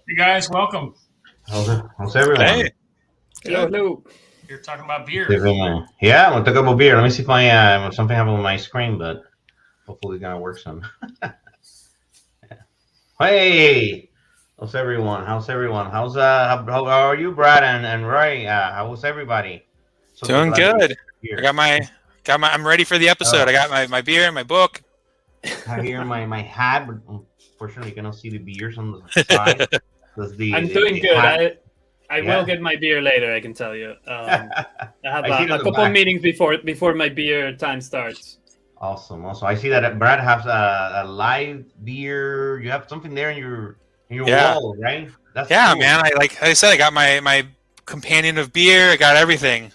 You guys, welcome. How's everyone? Hey, Hello, good. hello. You're talking about beer. Everyone. Yeah, we'll talk about beer. Let me see if I something happened with my screen, but hopefully it's gonna work soon. Hey, how's everyone? How's everyone? How are you, Brad and Roy? How's everybody? So Doing glad to good. be I here. got my I'm ready for the episode. I Oh, got my beer and my book. I hear my hat, but unfortunately you cannot see the beers on the side. That's I'm the doing good. hat. I will Yeah. get my beer later. I can tell you. I have I see it on a the couple back. meetings before my beer time starts. Awesome. Also, I see that Brad has a live beer. You have something there in your Yeah. wall, right? That's Yeah, cool. man. Like I said, I got my companion of beer. I got everything.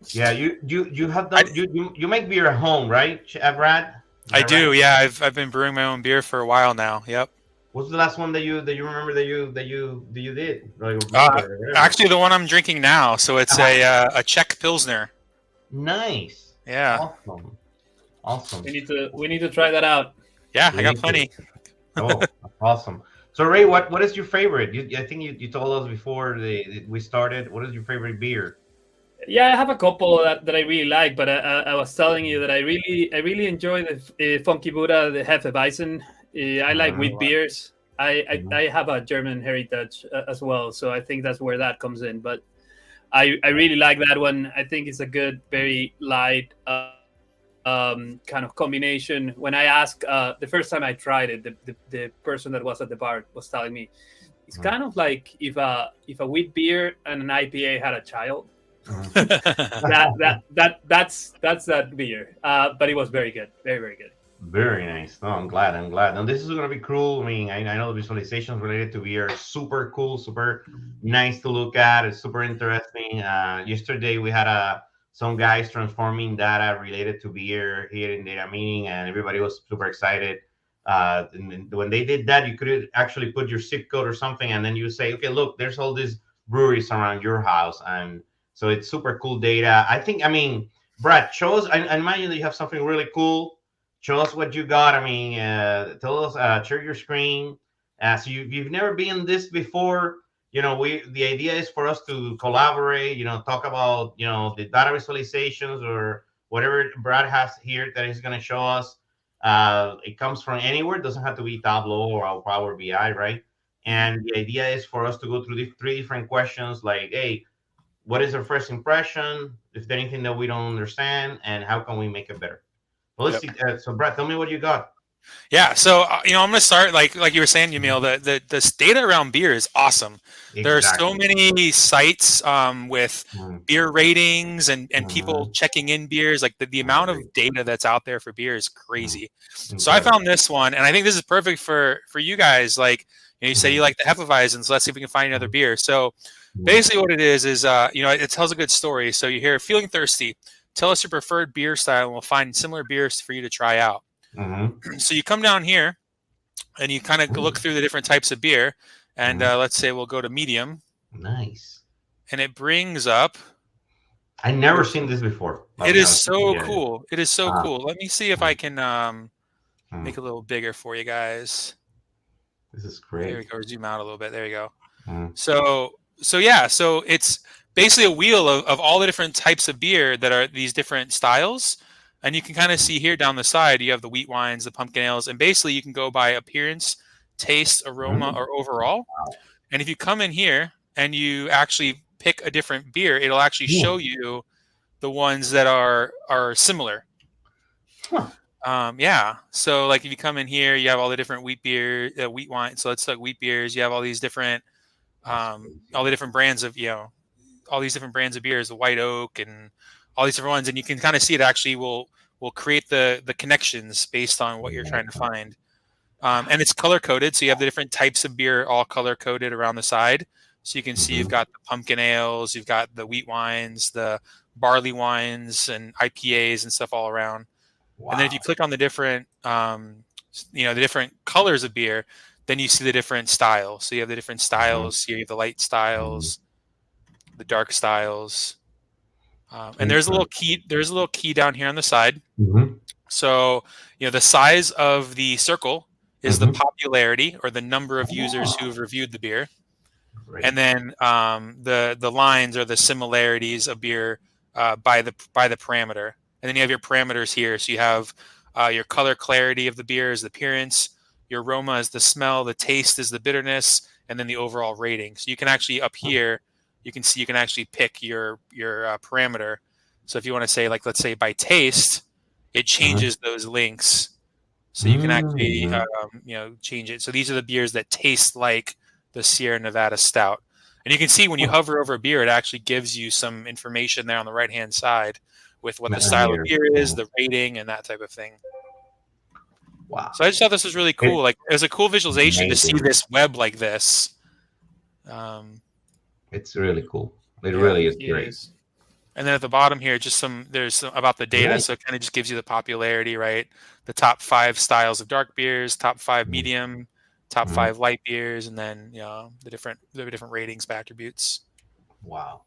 Yeah, you have I done you make beer at home, right, Brad? Is I that right? do. Yeah, I've been brewing my own beer for a while now. Yep. What's the last one that you remember that you did or you made Uh, or whatever? Actually, the one I'm drinking now. So it's Uh-huh. a Czech Pilsner. Nice. Yeah. Awesome. Awesome. We need to try that out. Yeah, I We got need to. plenty. Oh, awesome. So Ray, what is your favorite? I think you told us before we started. What is your favorite beer? Yeah, I have a couple that I really like, but I was telling you that I really enjoy the Funky Buddha, the Hefeweizen. I like Uh, wheat beers. I, mhm. I, I have a German heritage as well, so I think that's where that comes in. But I really like that one. I think it's a good, very light kind of combination. When I asked the first time I tried it, the person that was at the bar was telling me it's Mhm. kind of like if a wheat beer and an IPA had a child. Mhm. That's that beer. But it was very good, very very good. Very nice. No, I'm glad. I'm glad. And this is going to be cool. I mean, I know the visualizations related to VR are super cool, super nice to look at. It's super interesting. Yesterday we had some guys transforming data related to beer here in data meeting, and everybody was super excited. And then when they did that, you could actually put your zip code or something, and then you say, okay, look, there's all these breweries around your house, and so it's super cool data. I think. I mean, Brad, show us. I imagine that you have something really cool. Show us what you got. I mean, tell us, share your screen. So you've never been this before. The idea is for us to collaborate. Talk about the data visualizations or whatever Brad has here that he's going to show us. It comes from anywhere. It doesn't have to be Tableau or Power BI, right? And the idea is for us to go through the three different questions, like, hey, what is our first impression? If there's anything that we don't understand, and how can we make it better? Well, let's Yep. see. So, Brad, tell me what you got. Yeah, so I'm gonna start like you were saying, Yamil. The data around beer is awesome. There are so Exactly. many sites with Mhm. beer ratings and people Mhm. checking in beers. Like the I amount agree. of data that's out there for beer is Mhm. crazy. So I Incredible. found this one, and I think this is perfect for you guys. Like you say, you Mhm. like the Hefeweizen, so let's see if we can find another Mhm. beer. So Mhm. basically, what it is it tells a good story. So you hear feeling thirsty. Tell us your preferred beer style, and we'll find similar beers for you to try out. Mhm. So you come down here and you kind of look Mhm. through the different types of beer. And Mhm. let's say we'll go to medium, Nice. and it brings up. I never This, seen this before. I'll it be is honest. so Yeah. Yeah. cool. It is so Uh, cool. Let me see if I mhm. can make Mhm. it a little bigger for you guys. This is There we great. go. Zoom out a little bit. There you go. Mhm. So yeah. So it's basically a wheel of all the different types of beer that are these different styles. And you can kind of see here down the side, you have the wheat wines, the pumpkin ales, and basically you can go by appearance, taste, aroma, Mhm. or overall. Wow. And if you come in here and you actually pick a different beer, it'll actually Yeah. show you the ones that are similar. Huh. Yeah. So like if you come in here, you have all the different wheat wine. So it's like wheat beers. You have That's crazy. all the different brands of all these different brands of beers, the white oak and all these different ones, and you can kind of see it actually will create the connections based on what you're Yeah. trying to find. And it's color coded, so you have the different types of beer all color coded around the side. So you can see you've Mhm. got the pumpkin ales, you've got the wheat wines, the barley wines, and IPAs and stuff all around. And then if you Wow. click on the different, the different colors of beer, then you see the different styles. So you have the different Mhm. styles. Here you have the light Mhm. styles, the dark styles, and there's a little Interesting. key. There's a little key down here on the side. Mhm. So, the size of the circle is the Mhm. popularity or the number of users Oh, who have reviewed the beer. Right. And then the lines are the similarities of beer by the parameter. And then you have your parameters here. So you have your color clarity of the beer is the appearance, your aroma is the smell, the taste is the bitterness, and then the overall rating. So you can actually up here, you can see you can actually pick your parameter. So if you want to say, like, let's say by taste, it changes those links. So you can actually change it. So these are the beers that taste like the Sierra Nevada Stout. And you can see when you hover over a beer, it actually gives you some information there on the right-hand side with what the style of beer is, the rating, and that type of thing. Wow. So I just thought this was really cool. Like, it was a cool visualization to see this web like this. It's really cool. It really is great. And then at the bottom here, there's some about the data. So it kind of just gives you the popularity, right? The top 5 styles of dark beers, top 5 medium, top 5 light beers, and then the different ratings by attributes. Wow.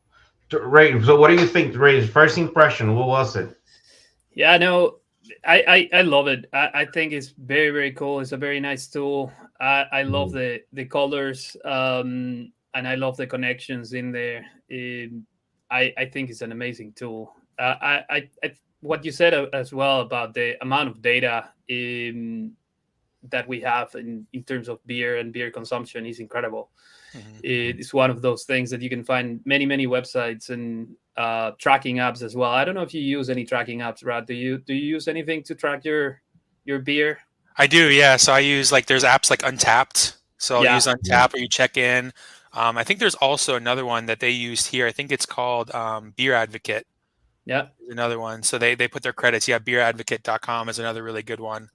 Ray, so what do you think, Ray? First impression, what was it? Yeah, no, I love it. I think it's very, very cool. It's a very nice tool. I love the colors, and I love the connections in there. I think it's an amazing tool. What you said as well about the amount of data that we have in terms of beer and beer consumption is incredible. It's one of those things that you can find many websites and tracking apps as well. I don't know if you use any tracking apps, Rad. Do you use anything to track your beer? I do, yeah. So I use, like, there's apps like Untapped. So I'll use Untapped where you check in. I think there's also another one that they used here. I think it's called Beer Advocate. Yeah. Another one. So they put their credits. Yeah, beeradvocate.com is another really good one.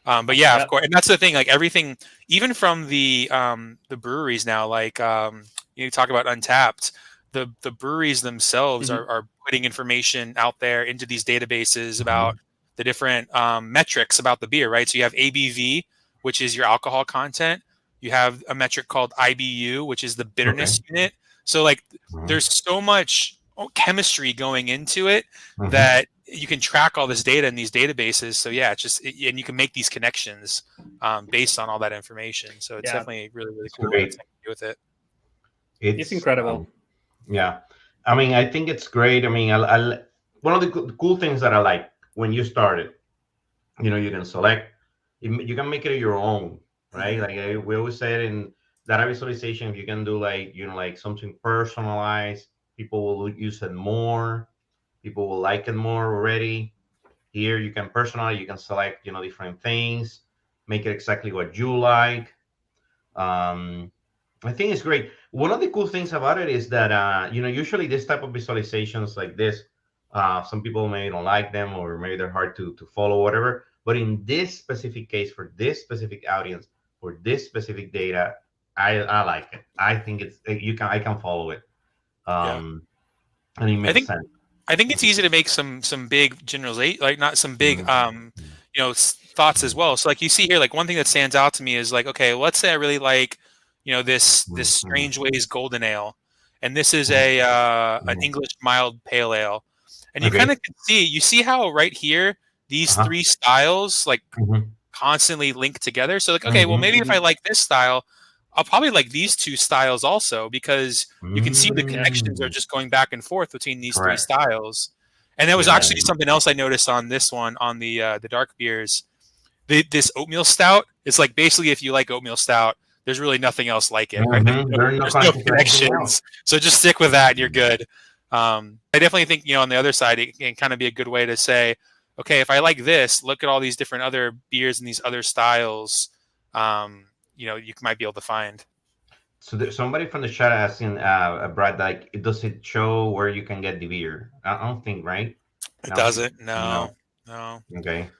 But yeah, of course. And that's the thing, like, everything, even from the breweries now, like you talk about Untapped, the breweries themselves are putting information out there into these databases about the different metrics about the beer, right? So you have ABV, which is your alcohol content. You have a metric called IBU, which is the bitterness unit. So, like, there's so much chemistry going into it that you can track all this data in these databases. So yeah, and you can make these connections based on all that information. So it's definitely really, really cool what you can do with it. It's incredible. Yeah, I mean, I think it's great. I mean, one of the cool things that I like when you started, you can select, you can make it your own, right? Like we always said in data visualization, if you can do like something personalized, people will use it more. People will like it more already. Here you can personalize, you can select, different things, make it exactly what you like. I think it's great. One of the cool things about it is that, usually this type of visualizations like this, some people maybe don't like them, or maybe they're hard to follow, whatever. But in this specific case, for this specific audience, for this specific data, I like it. I think I can follow it. And it makes sense. I think it's easy to make some big generalization, like not some big, thoughts as well. So like you see here, like one thing that stands out to me is like, okay, let's say I really like, this Strange Ways Golden Ale, and this is an English mild pale ale, and you kind of can see how right here these 3 styles like constantly link together. So like, okay, well maybe if I like this style, I'll probably like these 2 styles also, because you can see the connections are just going back and forth between these 3 styles. And that was actually something else I noticed on this one, on the dark beers. This oatmeal stout is like, basically, if you like oatmeal stout, there's really nothing else like it. Right? There's no connections. So just stick with that and you're good. I definitely think, on the other side, it can kind of be a good way to say, okay, if I like this, look at all these different other beers and these other styles. You might be able to find. So there's somebody from the chat asking, Brad, like, does it show where you can get the beer? I don't think, right? It doesn't. No. Okay.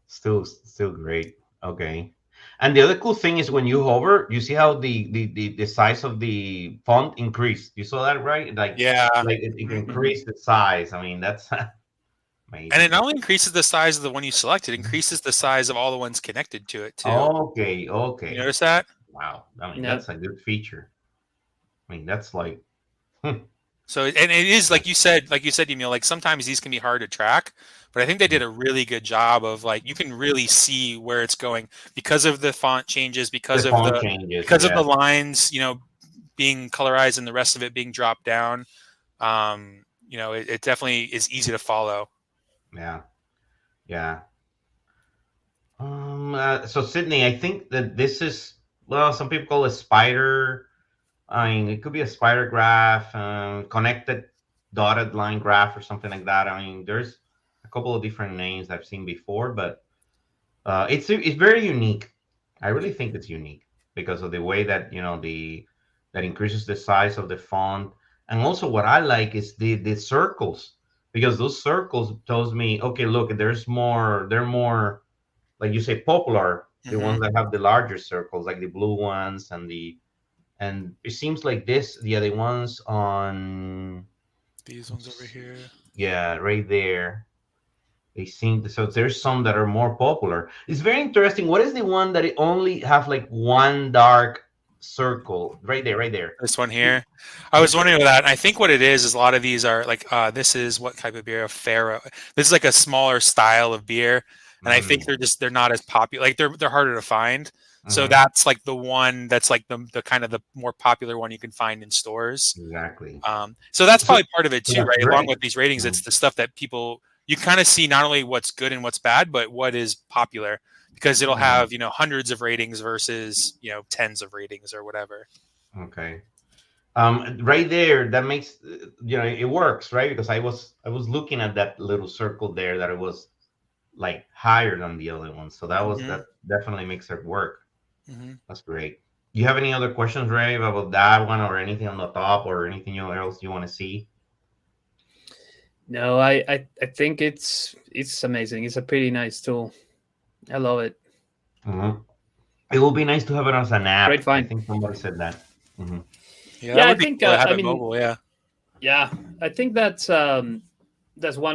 Still great. Okay. And the other cool thing is when you hover, you see how the size of the font increased. You saw that, right? Like, like it increased the size. I mean, that's amazing. And it not only increases the size of the one you select, it increases the size of all the ones connected to it too. Okay. You notice that? Wow. I mean, that's a good feature. I mean, that's like. So, and it is like you said, Emil, like sometimes these can be hard to track, but I think they did a really good job of, like, you can really see where it's going because of the font changes, because of the lines, being colorized and the rest of it being dropped down. It definitely is easy to follow. Yeah. Yeah. So Sydney, I think that this is, well, some people call it spider. I mean, it could be a spider graph, connected dotted line graph, or something like that. I mean, there's a couple of different names I've seen before, but it's very unique. I really think it's unique because of the way that that increases the size of the font, and also what I like is the circles, because those circles tells me, okay, look, they're more, like you say, popular, the ones that have the larger circles, like the blue ones, and it seems like the other ones on These ones over here. Yeah, right there. They seem so. There's some that are more popular. It's very interesting. What is the one that it only have like one dark circle right there? Right there. This one here. I was wondering about that. And I think what it is a lot of these are like, this is what type of beer? A Faro. This is like a smaller style of beer. And I think they're not as popular. Like they're harder to find. So that's like the one that's like the kind of the more popular one you can find in stores. Exactly. So that's probably part of it too, right? Great. Along with these ratings, it's the stuff that you kind of see not only what's good and what's bad, but what is popular, because it'll have, hundreds of ratings versus, tens of ratings or whatever. Okay. Right there, that makes, it works, right? Because I was looking at that little circle there, that it was like higher than the other one. So that definitely makes it work. That's great. You have any other questions, Ray, about that one, or anything on the top, or anything else you want to see? No, I think it's amazing. It's a pretty nice tool. I love it. It will be nice to have it as an app. Great find. I think somebody said that. Yeah, I think cool to have I it mean, mobile. Yeah, I think that's one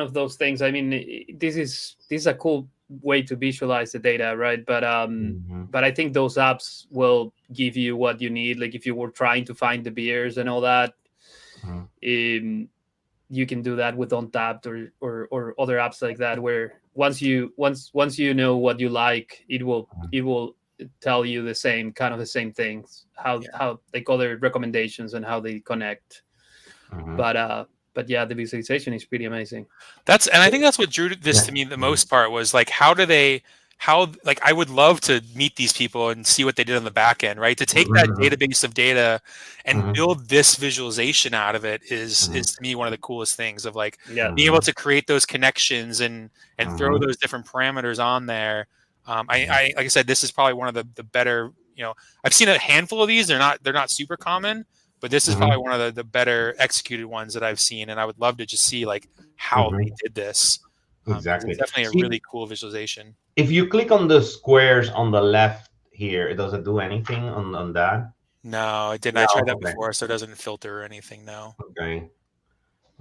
of those things. I mean, this is a cool way to visualize the data, right? But I think those apps will give you what you need. Like if you were trying to find the beers and all that, you can do that with Untapped or other apps like that, where once you know what you like, it will tell you the same things, how like other recommendations and how they connect. But yeah, the visualization is pretty amazing. And I think that's what drew this to me the most part, was like, I would love to meet these people and see what they did on the back end, right? To take that database of data and build this visualization out of it is to me one of the coolest things, of like being able to create those connections and throw those different parameters on there. Like I said, this is probably one of the better, I've seen a handful of these. They're not super common, but this is probably one of the better executed ones that I've seen. And I would love to just see like how they did this. Exactly. It's definitely a really cool visualization. If you click on the squares on the left here, does it do anything on that? No, it didn't. I tried that before, so it doesn't filter or anything. No.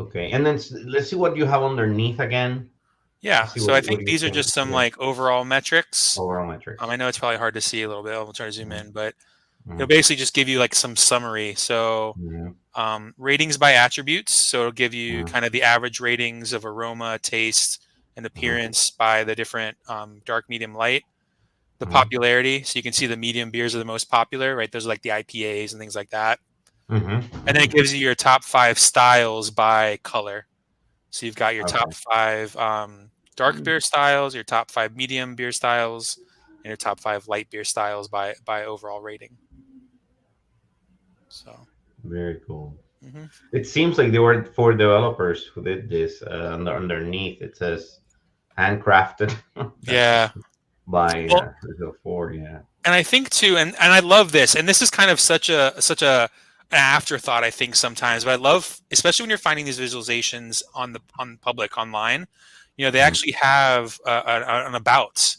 Okay. And then let's see what you have underneath again. Yeah. So I think these are just some like overall metrics. I know it's probably hard to see a little bit. I'll try to zoom in, but it'll basically just give you like some summary. So ratings by attributes. So it'll give you kind of the average ratings of aroma, taste, and appearance by the different dark, medium, light. The popularity. So you can see the medium beers are the most popular, right? Those are like the IPAs and things like that. And then it gives you your top 5 styles by color. So you've got your top 5 dark beer styles, your top 5 medium beer styles, and your top 5 light beer styles by overall rating. So very cool. It seems like they were 4 developers who did this. Underneath it says handcrafted. By 4. And I think too, and I love this, and this is kind of such an afterthought, I think, sometimes, but I love, especially when you're finding these visualizations on public online, they actually have an about,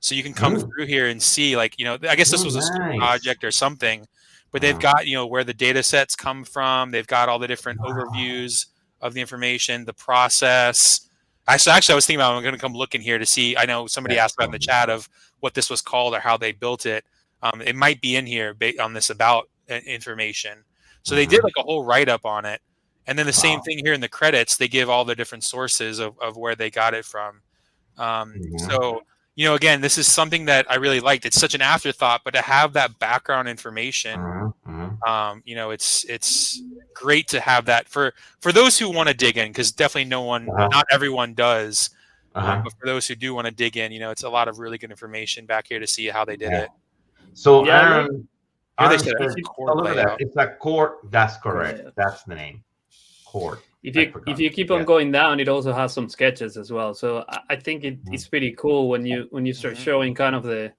so you can come through here and see, like, I guess this was a school project or something, but they've got where the data sets come from. They've got all the different overviews of the information, the process. Actually, I was thinking about, I'm going to come look in here to see. I know somebody asked about in the chat of what this was called or how they built it. It might be in here on this about information. So they did like a whole write-up on it. And then the same thing here in the credits, they give all the different sources of where they got it from. So, again, this is something that I really liked. It's such an afterthought, but to have that background information You know, it's great to have that for those who want to dig in, because definitely not everyone does. But for those who do want to dig in, you know, it's a lot of really good information back here to see how they did it. So Yeah, Aaron, Here they Aaron said said, it's chord look at that. layout. It's a chord. That's correct. layout. That's the name. Chord. If you keep on going down, it also has some sketches as well. So I think it's pretty cool when you start showing kind of the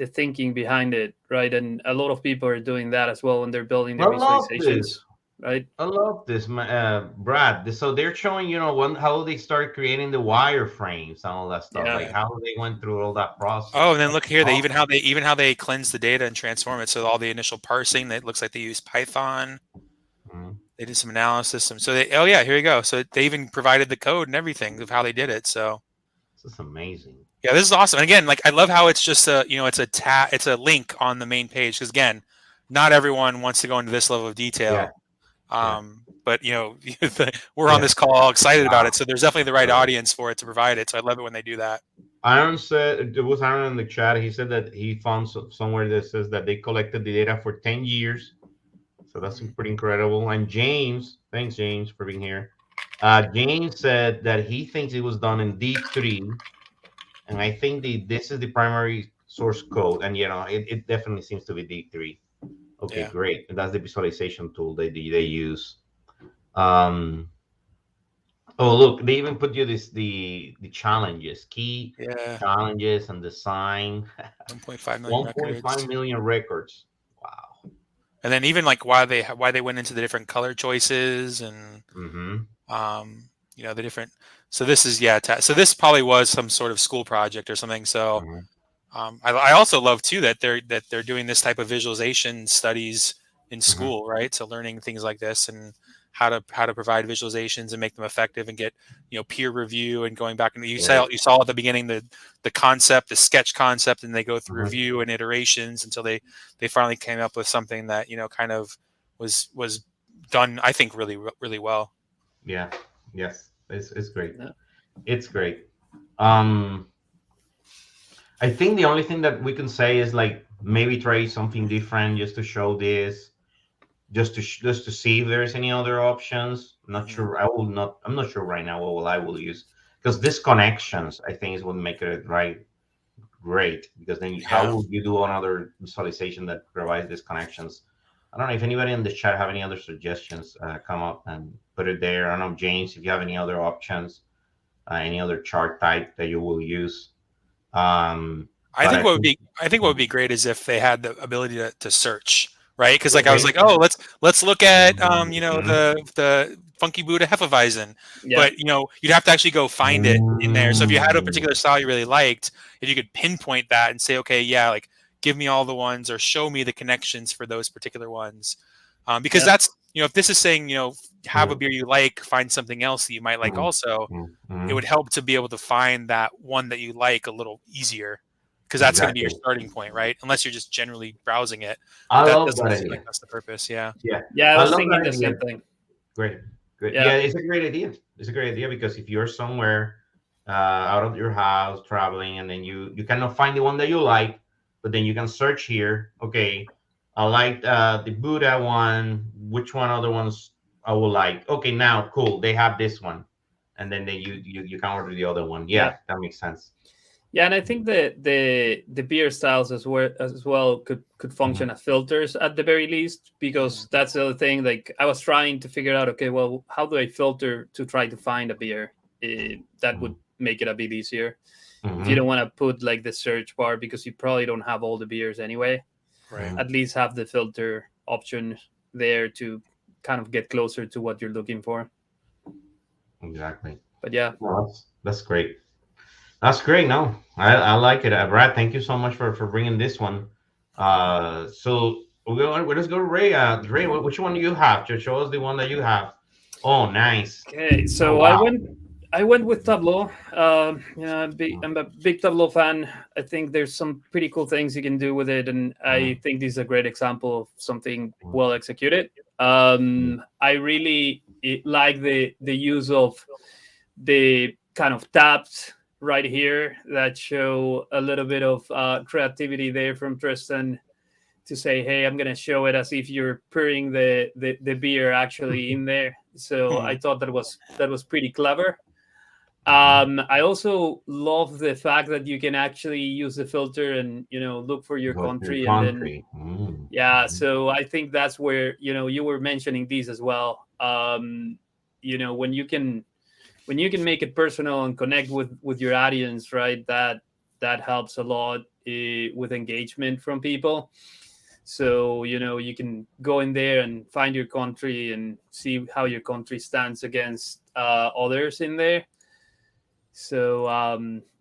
thinking behind it, right? And a lot of people are doing that as well when they're building their visualizations, right? I love this, Brad. So they're showing, you know, how they started creating the wireframes and all that stuff, like how they went through all that process. Oh, and then look here, they even how they cleanse the data and transform it. So all the initial parsing, that looks like they use Python. They did some analysis. So here you go. So they even provided the code and everything of how they did it. So this is amazing. Yeah, this is awesome. And again, like, I love how it's just it's a link on the main page, because again, not everyone wants to go into this level of detail. But you know, we're on this call all excited about it. So there's definitely the right audience for it to provide it. So I love it when they do that. Aaron said, it was Aaron in the chat. He said that he found somewhere that says that they collected the data for 10 years. So that's pretty incredible. And James, thanks James for being here. James said that he thinks it was done in D3. And I think this is the primary source code. And, you know, it definitely seems to be D3. Okay, great. And that's the visualization tool they use. Oh, look, they even put you the challenges, key challenges and design. 1.5 million 1.5 million records. Wow. And then even like why they went into the different color choices and you know, the different. So this is so this probably was some sort of school project or something. So I also love too that they're doing this type of visualization studies in school, right? So learning things like this and how to provide visualizations and make them effective and get, you know, peer review and going back. And you saw at the beginning the concept, the sketch concept, and they go through review and iterations until they finally came up with something that, you know, kind of was done, I think, really, really well. Yeah. Yes. It's great. Yeah. It's great. I think the only thing that we can say is like maybe try something different just to show this, just to see if there's any other options. I'm not sure. I'm not sure right now what I will use, because this connections I think is what make it great. Because then how will you do another visualization that provides these connections? I don't know if anybody in the chat have any other suggestions. Come up and put it there. I don't know, James, if you have any other options, any other chart type that you will use. I think what would be great is if they had the ability to search, right? Because like I was like, oh, let's look at you know, the Funky Buddha Hefeweizen, but you know, you'd have to actually go find it in there. So if you had a particular style you really liked, if you could pinpoint that and say, okay, yeah, like give me all the ones or show me the connections for those particular ones, because that's, you know, if this is saying, you know, have a beer you like, find something else that you might like also, it would help to be able to find that one that you like a little easier, because that's going to be your starting point, right? Unless you're just generally browsing it. I love doesn't that seem idea. like that's the purpose. Yeah, I was thinking the same thing. Great. Yeah, it's a great idea. It's a great idea, because if you're somewhere out of your house traveling, and then you cannot find the one that you like, but then you can search here. Okay, I like the Buddha one. Which one other ones I would like? Okay, now cool, they have this one, and then you can order the other one. Yeah, that makes sense. Yeah, and I think the beer styles as well could function as filters at the very least, because that's the other thing. Like, I was trying to figure out, okay, well, how do I filter to try to find a beer that would make it a bit easier. If you don't want to put like the search bar, because you probably don't have all the beers anyway, right? At least have the filter option there to kind of get closer to what you're looking for. Exactly. But yeah, well, that's great. That's great. No, I like it. Brad, thank you so much for bringing this one. So let's go to Ray. Ray, which one do you have? Just show us the one that you have. Oh, nice. Okay, so I went with Tableau. I'm a big Tableau fan. I think there's some pretty cool things you can do with it, and I think this is a great example of something well executed. I really like the use of the kind of tabs right here that show a little bit of creativity there from Tristan to say, hey, I'm gonna show it as if you're pouring the beer actually in there. So I thought that was pretty clever. I also love the fact that you can actually use the filter and look for your Go to country, your and then country. yeah. So I think that's where you were mentioning these as well. When you can make it personal and connect with your audience, right? That helps a lot with engagement from people. So you can go in there and find your country and see how your country stands against others in there. So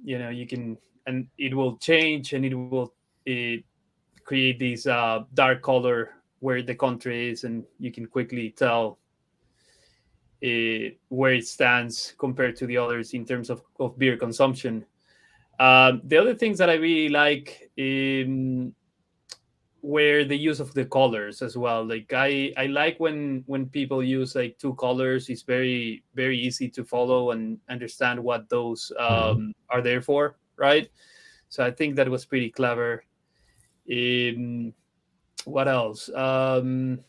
you can, and it will change, and it will create these dark color where the country is, and you can quickly tell where it stands compared to the others in terms of beer consumption. The other things that I really like were the use of the colors as well. Like I like when people use like two colors. It's very, very easy to follow and understand what those are there for, right? So I think that was pretty clever. What else? The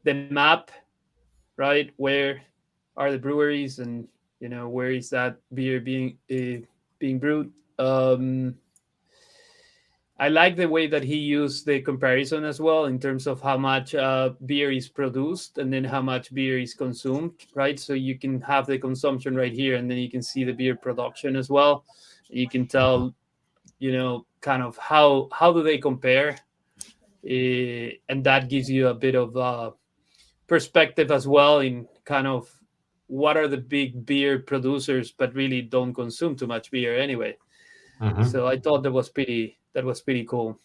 map, right? Where are the breweries, and where is that beer being brewed? I like the way that he used the comparison as well in terms of how much beer is produced and then how much beer is consumed, right? So you can have the consumption right here, and then you can see the beer production as well. You can tell, kind of how do they compare, and that gives you a bit of perspective as well in kind of what are the big beer producers, but really don't consume too much beer anyway. So I thought that was pretty cool.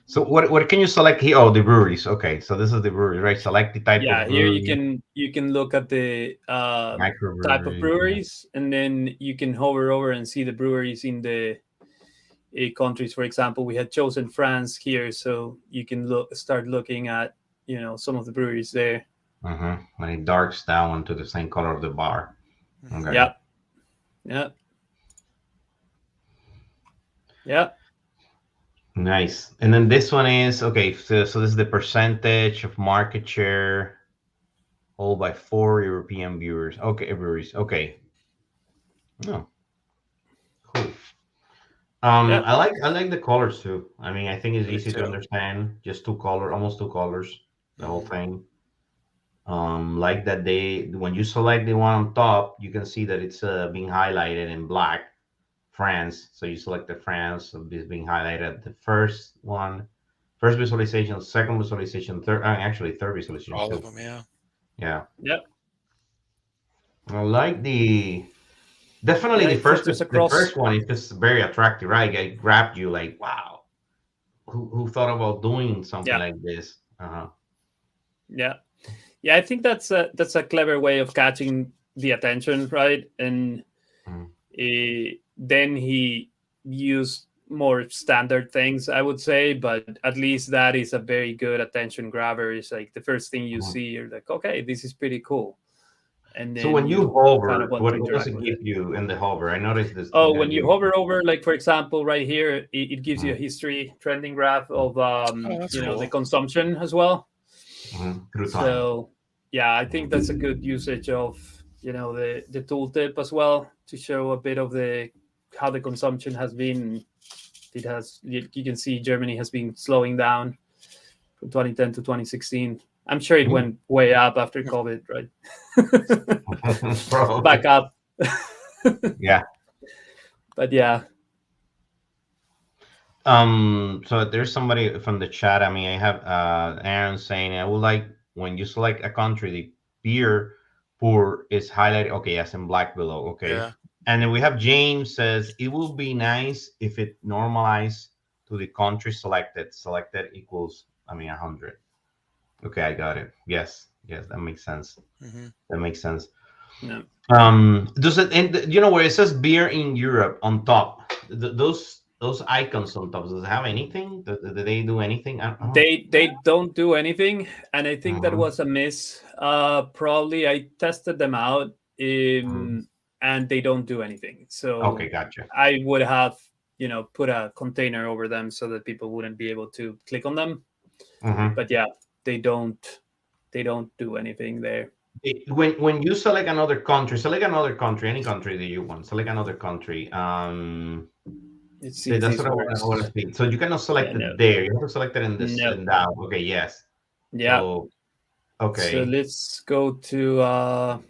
So what can you select here? Oh, the breweries. Okay, so this is the brewery, right? Select the type of Here brewery. you can look at the type of breweries, and then you can hover over and see the breweries in the countries. For example, we had chosen France here, so you can start looking at some of the breweries there. When it darks down to the same color of the bar. Okay. Yeah. Nice. And then this one is okay. So this is the percentage of market share, all by 4 European viewers. Okay, breweries. Okay. Oh, cool. I like the colors too. I mean, I think it's easy to understand. Just almost two colors, the whole thing. Like that when you select the one on top, you can see that it's being highlighted in black, France. So you select the France, so this being highlighted. The first visualization, second visualization, third visualization. All of them, yeah. Yep. I like definitely the first one is just very attractive, right? It grabbed you like, wow, who thought about doing something like this? Yeah, I think that's a clever way of catching the attention, right? And then he used more standard things, I would say, but at least that is a very good attention grabber. It's like the first thing you see, you're like, okay, this is pretty cool. And then so when you hover, kind of what does it give you in the hover? I noticed this. Oh, when you hover over, like for example, right here, it gives you a history trending graph of cool. the consumption as well. Through time. So yeah, I think that's a good usage of the tooltip as well to show a bit of how the consumption has been. It has, you can see Germany has been slowing down from 2010 to 2016. I'm sure it went way up after COVID, right? Back up. Yeah. But yeah. So there's somebody from the chat. I mean, I have Aaron saying, I would like when you select a country, the beer pour is highlighted. Okay, yes, in black below. Okay. Yeah. And then we have James says it will be nice if it normalized to the country selected. Selected equals 100. Okay, I got it. Yes, that makes sense. That makes sense. Yeah. Does it? And where it says beer in Europe on top, those icons on top, does it have anything? Do they do anything? They don't do anything, and I think that was a miss. Probably I tested them out, and they don't do anything. So okay, gotcha. I would have put a container over them so that people wouldn't be able to click on them. Mhm. But yeah, they don't do anything there. When you select another country, any country that you want, select another country. Let's see See, if that's this what I works. want to see. So you cannot select Yeah, it no. there. You have to select it in this No. and that. Okay, yes. Yeah. So, So okay. let's go to a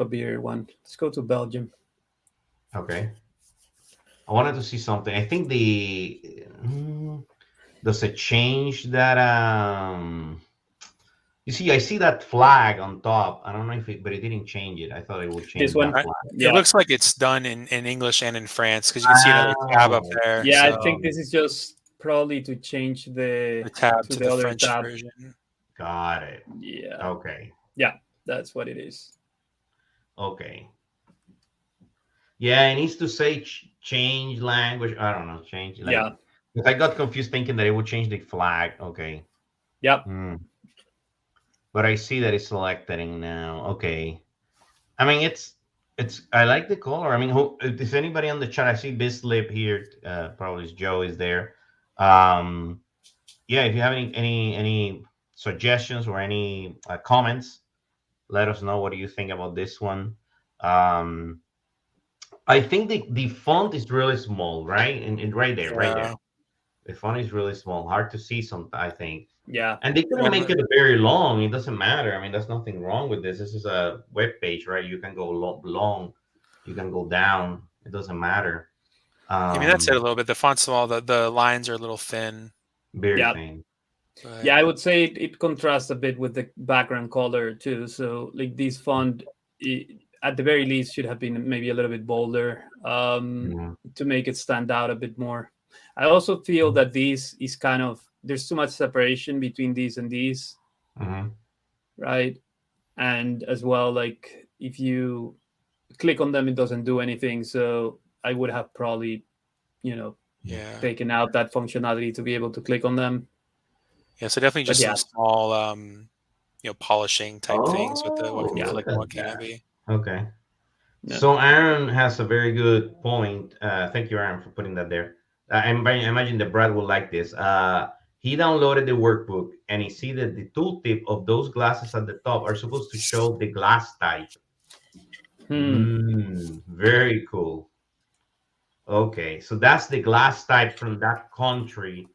beer one. Let's go to Belgium. Okay. I wanted to see something. I think does it change that you see, I see that flag on top. I don't know but it didn't change it. I thought it would change This one? that flag. It Yeah. looks like it's done in English and in France because you can see another tab up Oh, there. Yeah, so I think this is just probably to change the tab to the the other French tab. version. got it. Yeah. Okay. Yeah, that's what it is. Okay. Yeah, it needs to say change language. I don't know, change like. Yeah. Because I got confused thinking that it would change the flag. Okay. Yep. But I see that it's selecting now. Okay. I mean, it's. I like the color. I mean, is anybody on the chat? I see Bislip here. Probably Joe is there. Yeah. If you have any suggestions or any comments, let us know. What do you think about this one? I think the font is really small, right? And right there, right there. Yeah. The font is really small, hard to see some, I think. Yeah. And they couldn't make it very long. It doesn't matter. I mean, there's nothing wrong with this. This is a web page, right? You can go long, you can go down. It doesn't matter. I mean, that's it a little bit. The font's small. The lines are a little thin. Very Yeah. thin. But Yeah, I would say it contrasts a bit with the background color too. So like this font, at the very least, should have been maybe a little bit bolder Mhm. to make it stand out a bit more. I also feel that this is kind of, there's too much separation between these and these, Mhm. right? And as well, like if you click on them, it doesn't do anything. So I would have probably, yeah. taken out that functionality to be able to click on them. Yeah. So definitely But just yeah. some small, polishing type things with the what can you Oh, click look and at what can't that. be. Okay. Yeah. So Aaron has a very good point. Thank you, Aaron, for putting that there. I imagine that Brad will like this. He downloaded the workbook and he see that the tooltip of those glasses at the top are supposed to show the glass type. Very cool. Okay, so that's the glass type from that country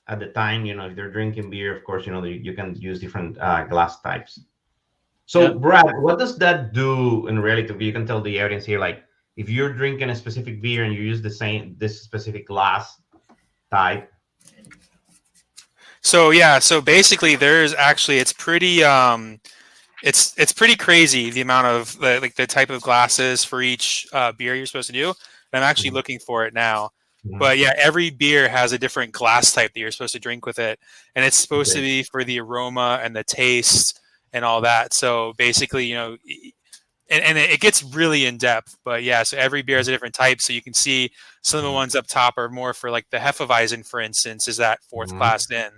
at the time. If they're drinking beer, of course, you can use different glass types. So, Yeah. Brad, what does that do in reality? You can tell the audience here, like, if you're drinking a specific beer and you use this specific glass type. So yeah, so basically there's actually it's pretty it's pretty crazy the amount of the type of glasses for each beer you're supposed to do. And I'm actually Mhm. looking for it now. Mhm. But yeah, every beer has a different glass type that you're supposed to drink with it, and it's supposed to be for the aroma and the taste and all that. So basically, and it gets really in depth. But yeah, so every beer has a different type. So you can see some of the ones up top are more for like the Hefeweizen, for instance, is that fourth Mhm. class in.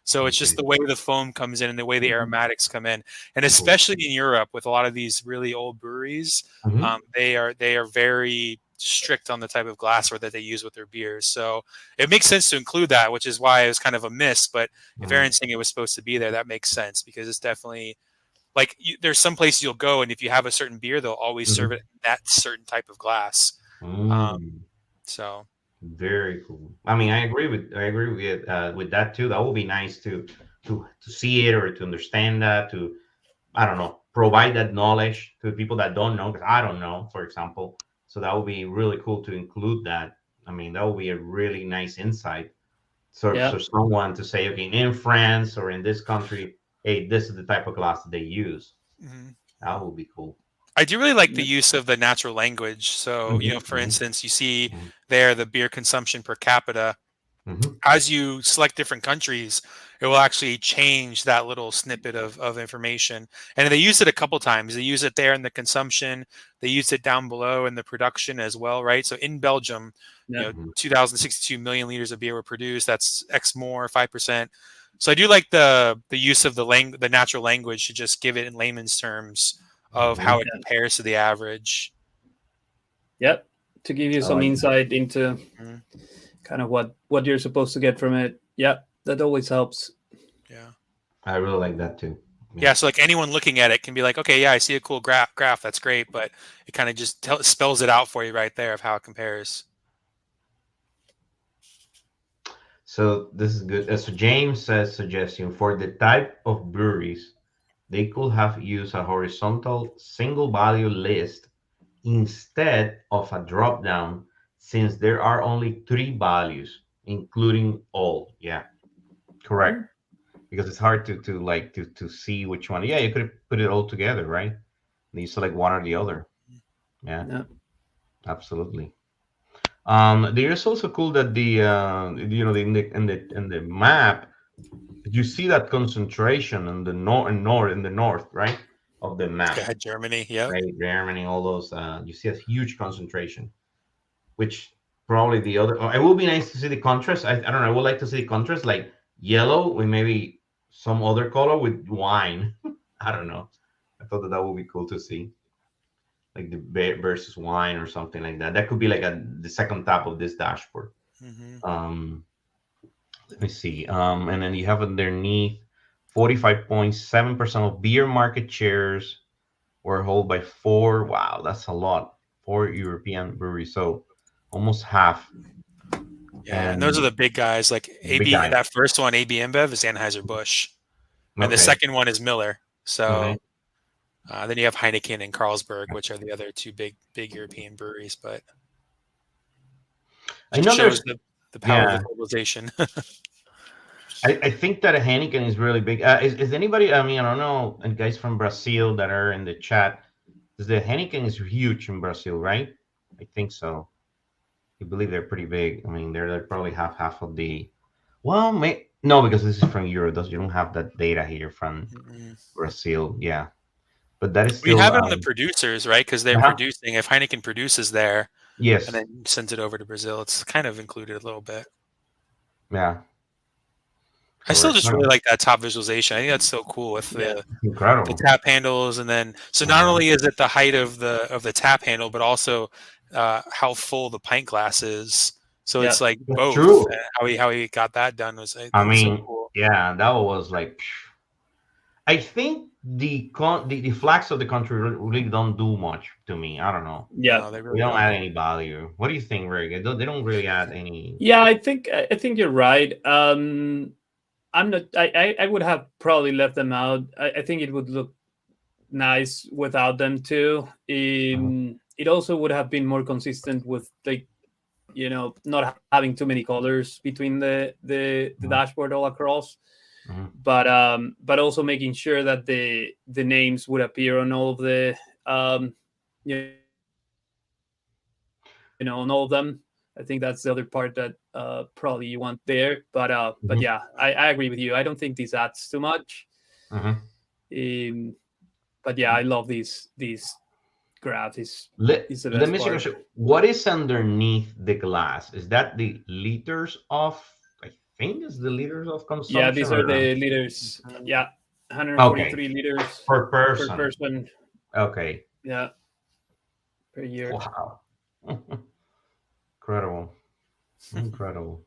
So it's just Okay. the way the foam comes in and the way the Mhm. aromatics come in, and Cool. especially in Europe with a lot of these really old breweries, Mhm. they are very strict on the type of glassware that they use with their beers. So it makes sense to include that, which is why it was kind of a miss. But if Mhm. Aaron's saying it was supposed to be there, that makes sense because it's definitely like there's some places you'll go and if you have a certain beer, they'll always serve it in that certain type of glass. Mm. So Very cool. I mean, I agree with that too. That would be nice to see it or to understand that, to, I don't know, provide that knowledge to people that don't know, because I don't know, for example. So that would be really cool to include that. I mean, that would be a really nice insight. So, Yeah. so someone to say, okay, in France or in this country, hey, this is the type of glass that they use. mhm. That would be cool. I do really like the Yeah. use of the natural language. So, for Mhm. instance, you see Mhm. there the beer consumption per capita. Mhm. As you select different countries, it will actually change that little snippet of information. And they use it a couple times. They use it there in the consumption. They use it down below in the production as well, right? So in Belgium, Yeah. 2,062 million liters of beer were produced. That's X more, 5%. So I do like the use of the natural language to just give it in layman's terms of how Mhm. it compares to the average. Yep. to give you I some like that. insight into Mhm. kind of what you're supposed to get from it. Yeah, that always helps. Yeah. I really like that too. Yeah, so like anyone looking at it can be like, okay, yeah, I see a cool graph, that's great, but it kind of just spells it out for you right there of how it compares. So this is good. So James says suggestion for the type of breweries, they could have used a horizontal single value list instead of a drop down, since there are only 3 values, including all. Yeah, correct. Because it's hard to like to see which one. Yeah, you could put it all together, right? And you select one or the other. Yeah, Yeah. absolutely. There's also cool that the in the map you see that concentration in the north, right, of the map, Yeah, Germany. Yep. right? Germany, all those. You see a huge concentration, which probably the other. It would be nice to see the contrast. I don't know. I would like to see the contrast, like yellow with maybe some other color with wine. I don't know. I thought that would be cool to see, like the beer versus wine or something like that. That could be like the second tab of this dashboard. Hmm. Let me see. And then you have underneath 45.7% of beer market shares were held by four. Wow, that's a lot. Four European breweries. So almost half. Yeah, and those are And the big guys. Like the big AB, guy. that first one, AB InBev, is Anheuser-Busch, and the Okay. second one is Miller. So Okay. then you have Heineken and Carlsberg, which are the other two big European breweries. But I just know shows there's, the power of the yeah, globalization. I think that a Heineken is really big. Is anybody, I mean, I don't know, and guys from Brazil that are in the chat, is the Heineken is huge in Brazil, right? I think so. I believe they're pretty big. I mean, they're probably half of the. Well, no, because this is from Europe. Those you don't have that data here from Mm-mm. Brazil. Yeah, but that is We still. have it on the producers, right? Because they're Uh-huh. producing. If Heineken produces there and Yes. then sends it over to Brazil, it's kind of included a little bit. Yeah. I still Correct. just really like that top visualization. I think that's so cool with Yeah. the Incredible. tap handles, and then so not Uh-huh. only is it the height of the tap handle, but also how full the pint glass is. So Yeah. it's like That's both. true. And how he got that done was I it's so mean, cool. yeah, that was like. I think the flags of the country really don't do much to me. I don't know. Yeah. No, they They really don't add don't. any value. What do you think, Rick? They don't really add any. Yeah, I think you're right. I'm not. I would have probably left them out. I think it would look nice without them too. Uh-huh. It also would have been more consistent with, like, not having too many colors between the Uh-huh. dashboard all across, Uh-huh. but also making sure that the names would appear on all of the you on all of them. I think that's the other part that probably you want there. But Uh-huh. yeah, I agree with you. I don't think this adds too much. Uh-huh. Um, but yeah, I love these graphs. Let, Is the let best me see. part. What is underneath the glass? Is that the liters of? I think it's the liters of Yeah, consumption. these are Or the liters. Yeah, okay, 143 liters per per person. person. Okay. Yeah, per year. Wow. Incredible. Incredible.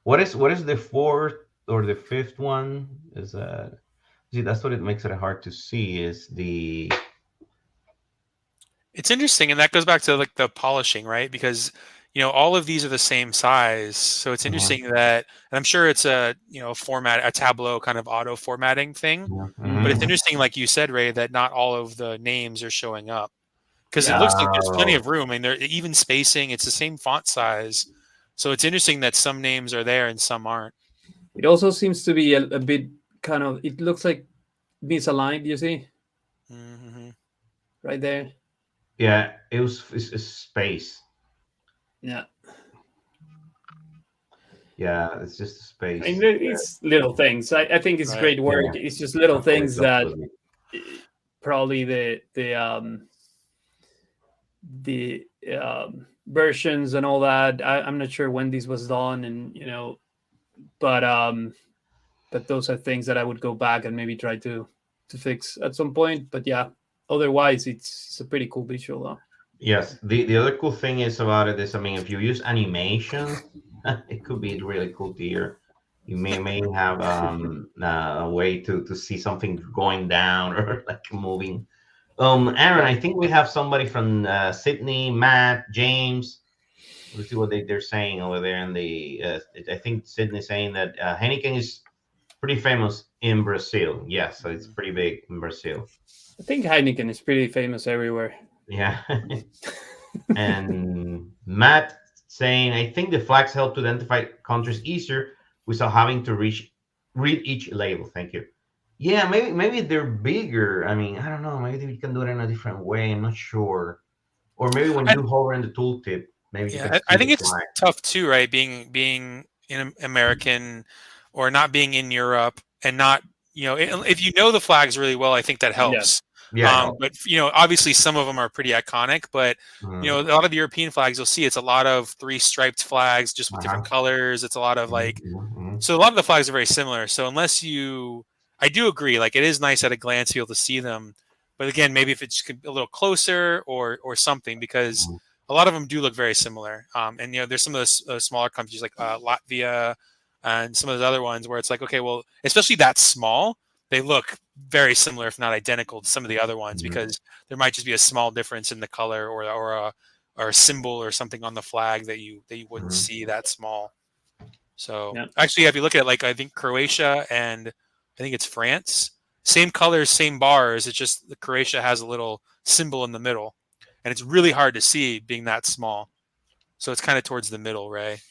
What is the fourth or the fifth one? Is that? See, that's what it makes it hard to see. Is the It's interesting, and that goes back to like the polishing, right? Because all of these are the same size, so it's uh-huh. interesting that, and I'm sure it's a a Tableau kind of auto formatting thing, Yeah. but it's Mhm. interesting, like you said, Ray, that not all of the names are showing up because it Yeah, looks like there's plenty Oh, of room, and they're even spacing. It's the same font size, so it's interesting that some names are there and some aren't. it also seems to be a bit kind of. It looks like misaligned. You see Hmm. right there. yeah. It's space. Yeah, Yeah, it's just a I mean, space. it's little things. I think it's Right. great work. Yeah, It's just little things absolutely, that absolutely. probably the versions and all that. I'm not sure when this was done, and but those are things that I would go back and maybe try to fix at some point. But yeah, otherwise it's a pretty cool visual though. Yes. The other cool thing is about it is, I mean, if you use animations, it could be really cool to hear. You may have a way to see something going down or like moving. Aaron, Yeah. I think we have somebody from Sydney, Matt, James. Let's see what they're saying over there in the. I think Sydney saying that Heineken is pretty famous in Brazil. Yes, so it's pretty big in Brazil. I think Heineken is pretty famous everywhere. Yeah. And Matt saying, I think the flags help to identify countries easier without having to read each label. Thank you. Yeah, maybe they're bigger. I mean, I don't know. Maybe we can do it in a different way. I'm not sure. Or maybe when I, you hover in the tooltip, maybe you can yeah, see I the think it's flag. tough too, right? Being in American or not being in Europe and not, if you know the flags really well, I think that Yeah. helps. Yeah, it helps. But obviously some of them are pretty iconic, but Mhm. a lot of the European flags you'll see it's a lot of three striped flags just with different Uh-huh. colors. It's a lot of Mhm, like, mhm, mhm. so a lot of the flags are very similar. So I do agree, like it is nice at a glance to be able to see them, but again, maybe if it's a little closer or something, because Mhm, a lot of them do look very similar. And there's some of those smaller countries like Latvia and some of those other ones where it's like, okay, well, especially that small, they look very similar, if not identical, to some of the other ones mhm, because there might just be a small difference in the color or a symbol or something on the flag that you wouldn't mhm. see that small. So Yeah. actually, if you look at like I think Croatia and I think it's France, same colors, same bars. It's just the Croatia has a little symbol in the middle, and it's really hard to see being that small. So it's kind of towards the middle, Ray.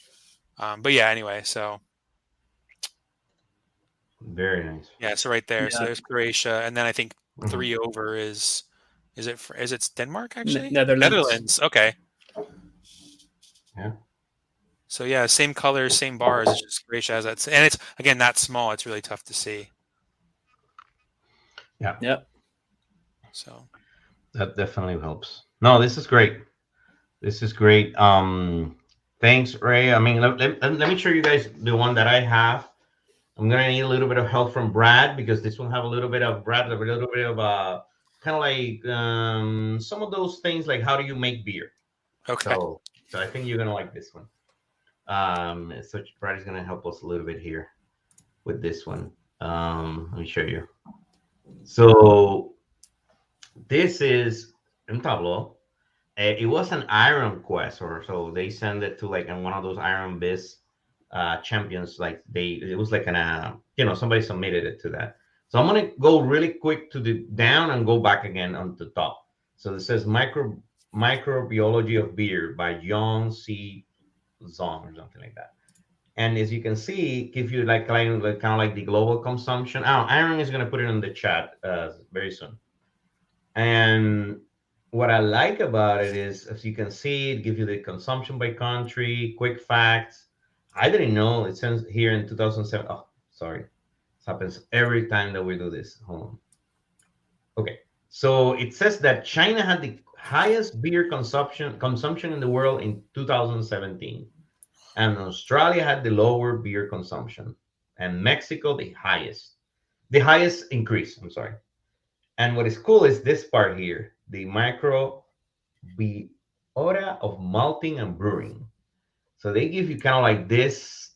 But yeah, anyway, so Very nice. yeah, so right there. So Yeah. there's Croatia, and then I think Mhm. three over is it Denmark actually? Netherlands. Netherlands. Okay. Yeah. So yeah, same colors, same bars. It's just Croatia has that, and it's again that small. It's really tough to see. Yeah. Yeah. So That definitely helps. No, this is great. This is great. Thanks, Ray. I mean, let me show you guys the one that I have. I'm gonna need a little bit of help from Brad because this one have a little bit of a little bit of kind of like some of those things like how do you make beer. okay. So I think you're gonna like this one. So Brad is gonna help us a little bit here with this one. Let me show you. So this is in Tableau. It was an Iron Quest, or so they send it to like in one of those Iron Biz champions. Like it was like somebody submitted it to that. So I'm gonna go really quick to the down and go back again on the top. So it says microbiology of beer by John C. Zong or something like that. And as you can see, give you like kind of like the global consumption. Oh, Aaron is gonna put it in the chat very soon. And what I like about it is, as you can see, it gives you the consumption by country, quick facts. I didn't know it says here in 2007. Oh, sorry. This happens every time that we do this. Hold on. Okay. So it says that China had the highest beer consumption in the world in 2017. And Australia had the lower beer consumption. And Mexico the highest increase. I'm sorry. And what is cool is this part here, the microbiota of malting and brewing. So they give you kind of like this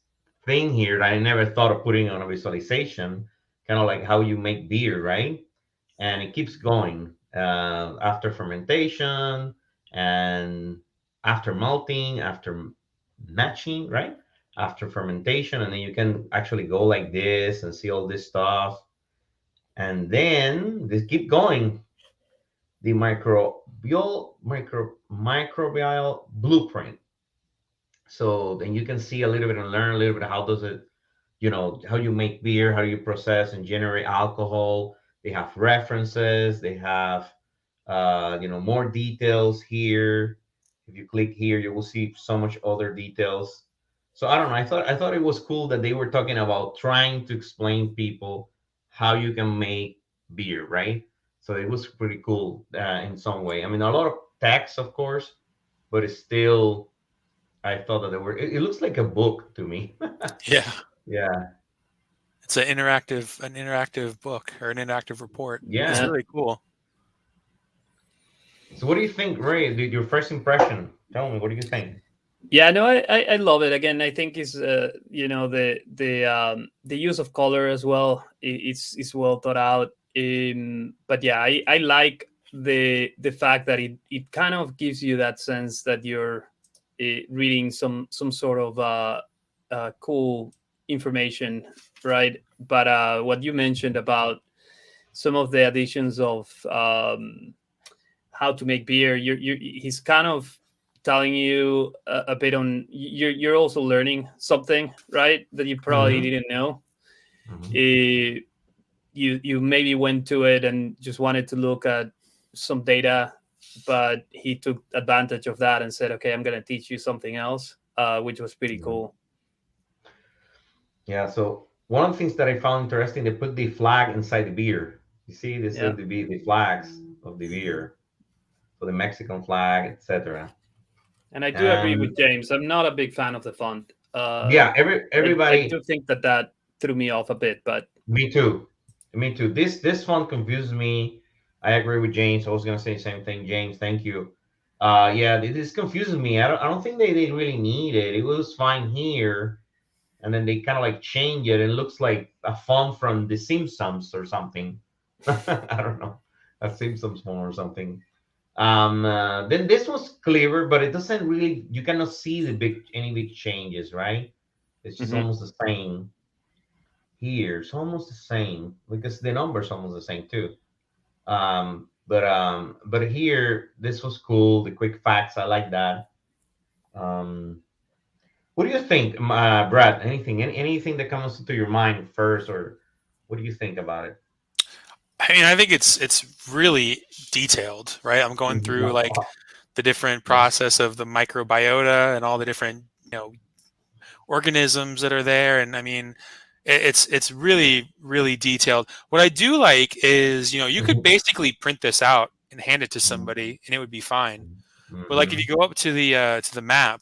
thing here that I never thought of putting on a visualization, kind of like how you make beer, right? And it keeps going after fermentation and after malting, after matching, right? After fermentation, and then you can actually go like this and see all this stuff. And then they keep going the microbial blueprint. So then you can see a little bit and learn a little bit how does it, how you make beer, how you process and generate alcohol. They have references. They have, more details here. If you click here, you will see so much other details. So I don't know. I thought it was cool that they were talking about trying to explain people how you can make beer, right? So it was pretty cool in some way. I mean, a lot of text, of course, but it's still. I thought that there were. It looks like a book to me. Yeah. Yeah, It's an interactive book or an interactive report. It's yeah. Yeah. really cool. So what do you think, Ray? Your first impression? Tell me, what do you think? Yeah, no, I love it. Again, I think is the use of color as well. Is well thought out. But yeah, I like the fact that it kind of gives you that sense that you're reading some sort of cool information, right? But what you mentioned about some of the additions of how to make beer, he's kind of telling you a bit on you're also learning something, right, that you probably didn't know. You maybe went to it and just wanted to look at some data, but he took advantage of that and said, okay, I'm going to teach you something else, which was pretty cool. Yeah, so one of the things that I found interesting, they put the flag inside the beer. You see, this is the flags of the beer, so the Mexican flag, etc. And I do agree with James. I'm not a big fan of the font. Yeah, everybody. I do think that threw me off a bit, but me too. Me too. This font confused me. I agree with James. I was gonna say the same thing. James, thank you. Yeah, this confuses me. I don't think they really need it. It was fine here, and then they kind of like change it. It looks like a font from The Simpsons or something. I don't know, a Simpsons font or something. Then this was clearer, but it doesn't really. You cannot see any big changes, right? It's just almost the same. Here it's almost the same because the number's almost the same too. But here this was cool. The quick facts, I like that. What do you think, Brad? Anything that comes to your mind first, or what do you think about it? I mean, I think it's really detailed, right? I'm going through like the different process of the microbiota and all the different organisms that are there, and I mean, it's really detailed. What I do like is you could basically print this out and hand it to somebody, and it would be fine. But like if you go up to the map,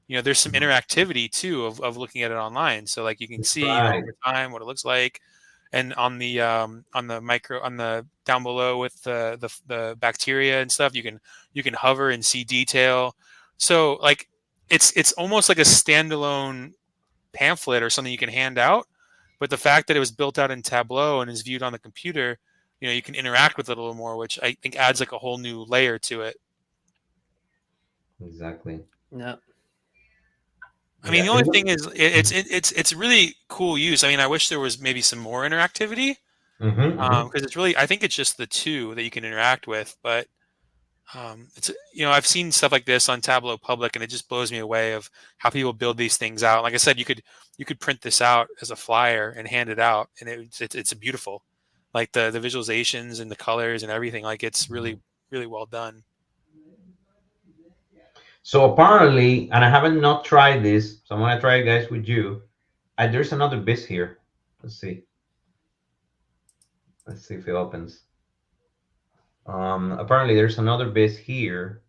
there's some interactivity too of looking at it online. So like you can see over time what it looks like, and on the down below with the bacteria and stuff, you can hover and see detail. So like it's almost like a standalone pamphlet or something you can hand out. But the fact that it was built out in Tableau and is viewed on the computer, you can interact with it a little more, which I think adds like a whole new layer to it. Exactly. Yeah. I mean, the only thing is it's really cool use. I mean, I wish there was maybe some more interactivity because it's really, I think it's just the two that you can interact with. But it's I've seen stuff like this on Tableau Public, and it just blows me away of how people build these things out. Like I said, you could print this out as a flyer and hand it out, and it's beautiful, like the visualizations and the colors and everything. Like it's really well done. So apparently, and I haven't not tried this, so I'm gonna try it, guys, with you. There's another bis here. Let's see. Let's see if it opens. Apparently, there's another bis here.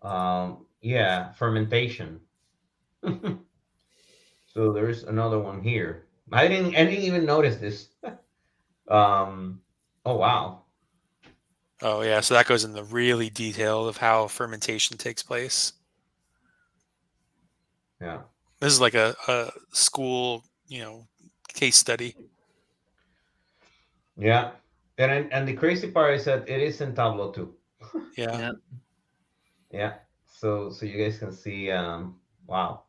Yeah, fermentation. So there's another one here. I didn't even notice this. Oh wow. Oh yeah, so that goes in the really detail of how fermentation takes place. Yeah. This is like a school, case study. Yeah. And the crazy part is that it is in Tableau too. Yeah. Yeah. So you guys can see wow.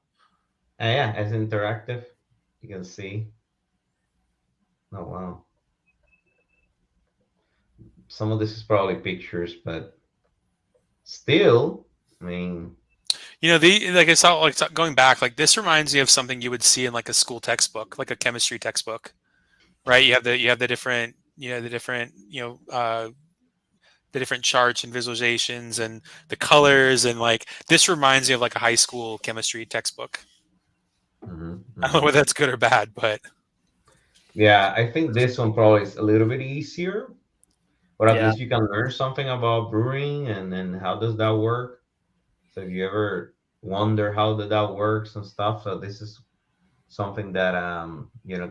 And yeah, it's interactive. You can see. Oh wow. Some of this is probably pictures, but still, I mean, like I saw, like going back, like this reminds me of something you would see in like a school textbook, like a chemistry textbook, right? You have the different, the different charts and visualizations and the colors, and like this reminds me of like a high school chemistry textbook. I don't know whether that's good or bad, but yeah, I think this one probably is a little bit easier. But at least you can learn something about brewing and how does that work. So if you ever wonder how that works and stuff, so this is something that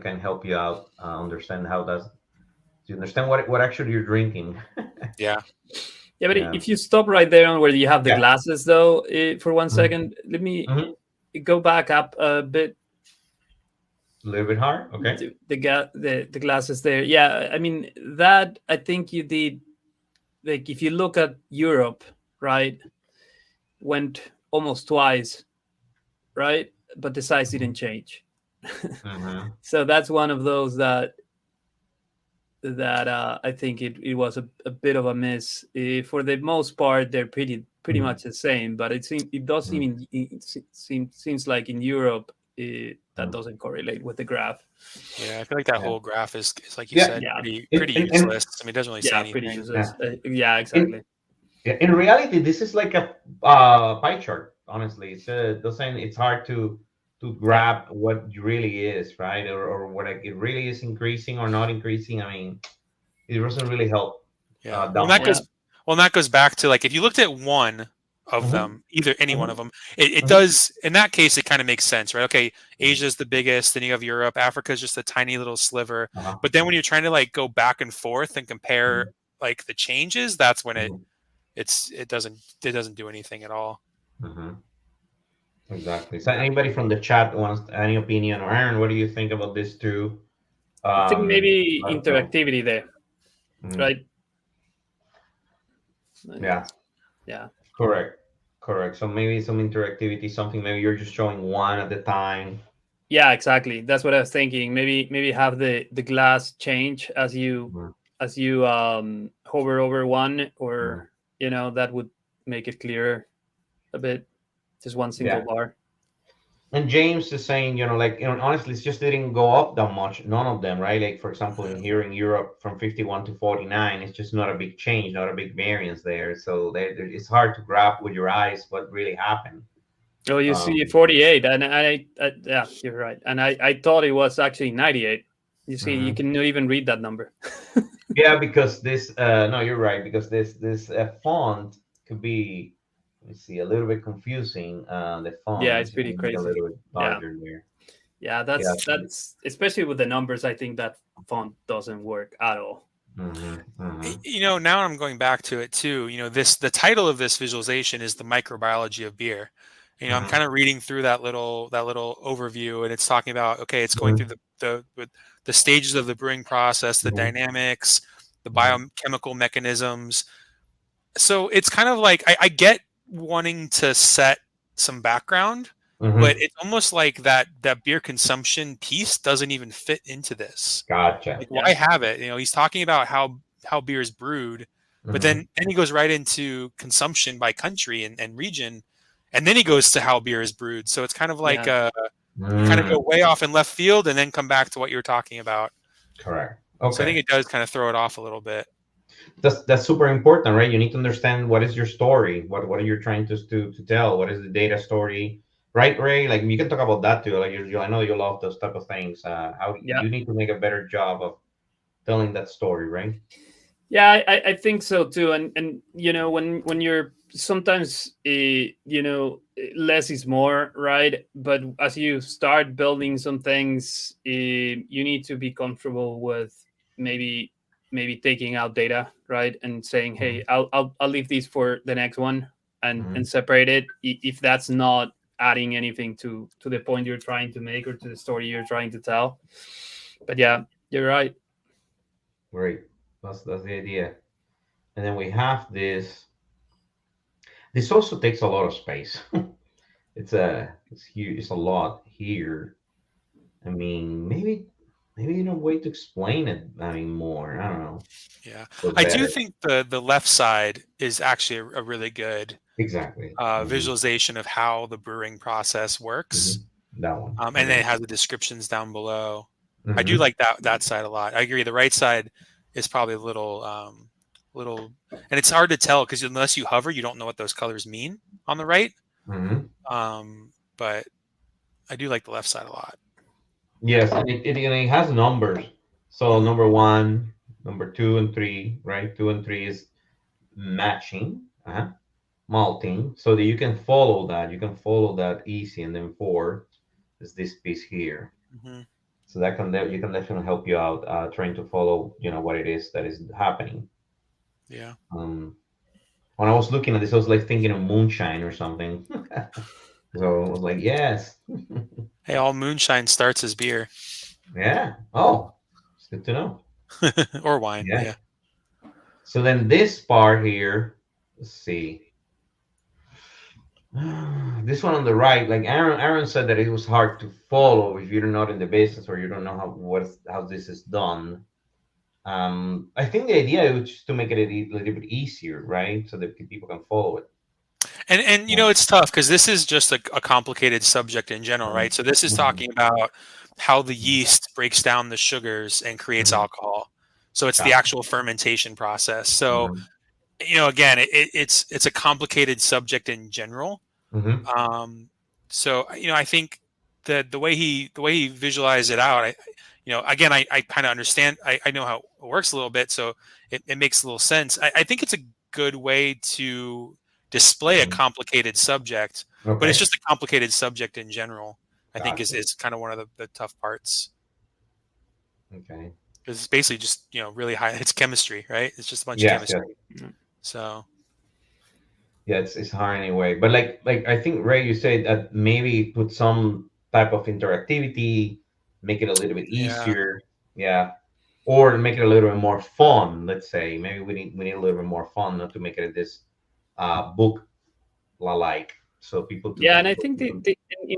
can help you out understand how you understand what actually you're drinking. Yeah. Yeah, but Yeah. if you stop right there on where you have the Yeah. glasses, though, for 1 second, let me Mhm. go back up a bit. A little bit hard. Okay. The glasses there. Yeah, I mean that. I think you did. Like, if you look at Europe, right, went almost twice, right, but the size didn't change. Mm-hmm. So that's one of those that I think it was a bit of a miss. For the most part, they're pretty Mhm. much the same, but it does seems like in Europe that doesn't correlate with the graph. Yeah, I feel like that Yeah. whole graph is like you Yeah. said, Yeah, pretty useless. I mean, it doesn't really say pretty anything. useless. Yeah. Yeah, exactly. In reality, this is like a pie chart. Honestly, doesn't. It's hard to grab what it really is, right? Or what it really is increasing or not increasing. I mean, it doesn't really help. Yeah. That Well, that much. goes. Well, that goes back to like if you looked at one of Mhm. them, either any one Mhm. of them, it Mhm. does. In that case, it kind of makes sense, right? Okay, Asia's the biggest, then you have Europe. Africa's just a tiny little sliver. Uh-huh. But then when you're trying to like go back and forth and compare like the changes, that's when Mhm. it doesn't do anything at all. Mhm. Exactly. So, anybody from the chat wants any opinion, or Aaron, what do you think about this too? I think maybe Let us know. interactivity there, Mhm. right? Yeah. Yeah. Correct. Correct. So maybe some interactivity, something maybe you're just showing one at a time. Yeah, exactly. That's what I was thinking. Maybe have the glass change as you Mhm. hover over one, Mhm. or that would make it clearer a bit. Just one single Yeah. bar. And James is saying, like, honestly, it's just didn't go up that much. None of them, right? Like, for example, here in Europe, from 51 to 49, it's just not a big change, not a big variance there. So it's hard to grab with your eyes what really happened. Oh, you see 48, and yeah, you're right. And I thought it was actually 98. You see, you can not even read that number. Yeah, because this, no, you're right, because this font could be, let me see, a little bit confusing. The Yeah, font, it's pretty make it a crazy. little bit Yeah. larger there. Yeah, Yeah. that's especially with the numbers. I think that font doesn't work at all. Now I'm going back to it too. The title of this visualization is the microbiology of beer. I'm kind of reading through that little overview, and it's talking about, okay, it's going through the stages of the brewing process, the dynamics, the biochemical mechanisms. So it's kind of like I get wanting to set some background, but it's almost like that beer consumption piece doesn't even fit into this. Gotcha. Like, why have it? He's talking about how beer is brewed, but then he goes right into consumption by country and region, and then he goes to how beer is brewed. So it's kind of like you kind of go way off in left field and then come back to what you're talking about. Correct. So I think Okay. it does kind of throw it off a little bit. That's super important, right? You need to understand what is your story, what are you trying to tell, what is the data story, right, Ray? Like, you can talk about that too. Like, I know you love those type of things. How Yeah. you need to make a better job of telling that story, right? Yeah, I think so too. And when you're sometimes less is more, right? But as you start building some things, you need to be comfortable with maybe taking out data, right? And saying, hey, I'll leave these for the next one, and separate it if that's not adding anything to the point you're trying to make or to the story you're trying to tell. But yeah, you're right. Great. That's the idea. And then we have this. This also takes a lot of space. It's huge. It's a lot here. I mean, maybe a way to explain it. I mean, more. I don't know. Yeah, Or I do better. think the left side is actually a really good Exactly. visualization of how the brewing process works. That one. And then it has the descriptions down below. I do Mhm. like that side a lot. I agree. The right side is probably a little, and it's hard to tell because unless you hover, you don't know what those colors mean on the right. But I do like the left side a lot. Yes, and it has numbers. So number 1, number 2, and 3, right? 2 and 3 is matching, malting, so that you can follow that. You can follow that easy, and then 4 is this piece here. So you can definitely help you out trying to follow, what it is that is happening. Yeah. when I was looking at this, I was like thinking of moonshine or something. So I was like, yes. Hey, all moonshine starts as beer Yeah. Oh, it's good to know. or wine. Yeah. Yeah. So then this part here, let's see. This one on the right, like Aaron said that it was hard to follow if you're not in the business or you don't know how this is done. I think the idea was just to make it a little bit easier, right? So that people can follow it. And you know, it's tough because this is just a complicated subject in general, right? So this is talking about how the yeast breaks down the sugars and creates alcohol. So it's the actual fermentation process. So you know, again, it's a complicated subject in general. So you know, I think that the way he visualized it out, you know, again, I kind of understand. I know how it works a little bit, so it makes a little sense. I think it's a good way to display a complicated subject, but it's just a complicated subject in general. I think is kind of one of the tough parts. Okay. Because it's basically just, you know, really high. It's chemistry, right? It's just a bunch of chemistry. Yeah. So. Yeah, it's hard anyway. But like I think Ray, you said that maybe put some type of interactivity, make it a little bit easier. Yeah. Or make it a little bit more fun, let's say. Maybe we need a little bit more fun, not to make it this book like so people Yeah, and I think in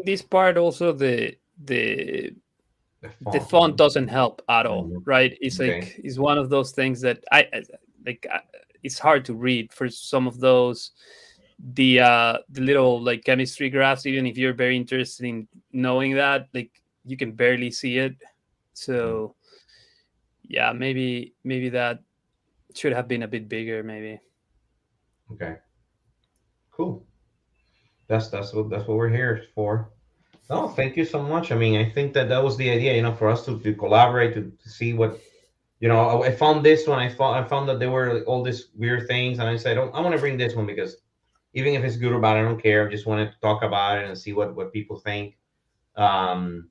this part also the font doesn't help at all, right? It's like it's one of those things that it's hard to read for some of those the little like chemistry graphs. Even if you're very interested in knowing that, like you can barely see it. So yeah, maybe that should have been a bit bigger, maybe. Okay. Cool. That's what we're here for. No, thank you so much. I mean, I think that was the idea, you know, for us to collaborate to see what, you know. I found this one. I found that there were all these weird things, and I said, I want to bring this one because even if it's good or bad, I don't care. I just wanted to talk about it and see what people think. And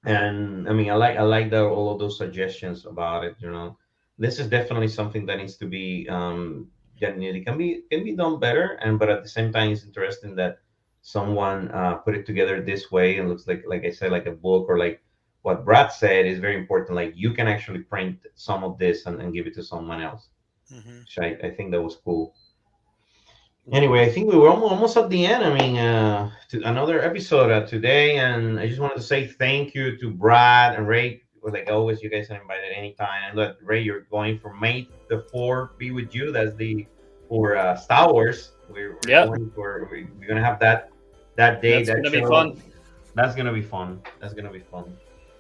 I mean, I like all of those suggestions about it. You know, this is definitely something that needs to be that it can be done better, but at the same time, it's interesting that someone put it together this way and looks like I said, like a book, or like what Brad said is very important. Like you can actually print some of this and give it to someone else. Which I think that was cool. Anyway, I think we were almost at the end. I mean, to another episode today, and I just wanted to say thank you to Brad and Ray. Like always, you guys are invited anytime. And look, Ray, you're going for May the 4th. Be with you. That's for Star Wars. We're gonna have that day. That's gonna be fun. That's gonna be fun.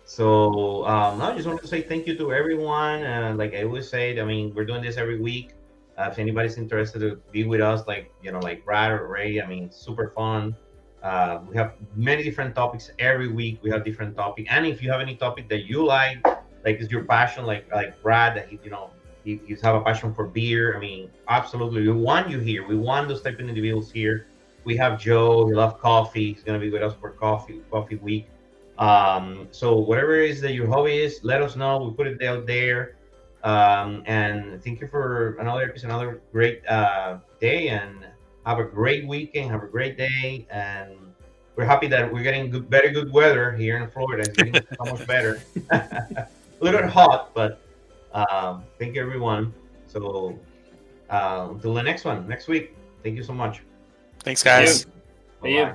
So I just wanted to say thank you to everyone. Like I always say, I mean, we're doing this every week. If anybody's interested to be with us, like Brad or Ray, I mean, super fun. We have many different topics every week. We have different topics, and if you have any topic that you like is your passion, like Brad, that you have a passion for beer. I mean, absolutely, we want you here. We want those type of individuals here. We have Joe. He loves coffee. He's gonna be with us for coffee week. So whatever it is that your hobby is, let us know. We put it out there. And thank you for another great day, and have a great weekend, have a great day, and we're happy that we're getting very good weather here in Florida. It's getting so much better. A little bit hot, but thank you everyone. So until the next week, thank you so much. Thanks guys. See you.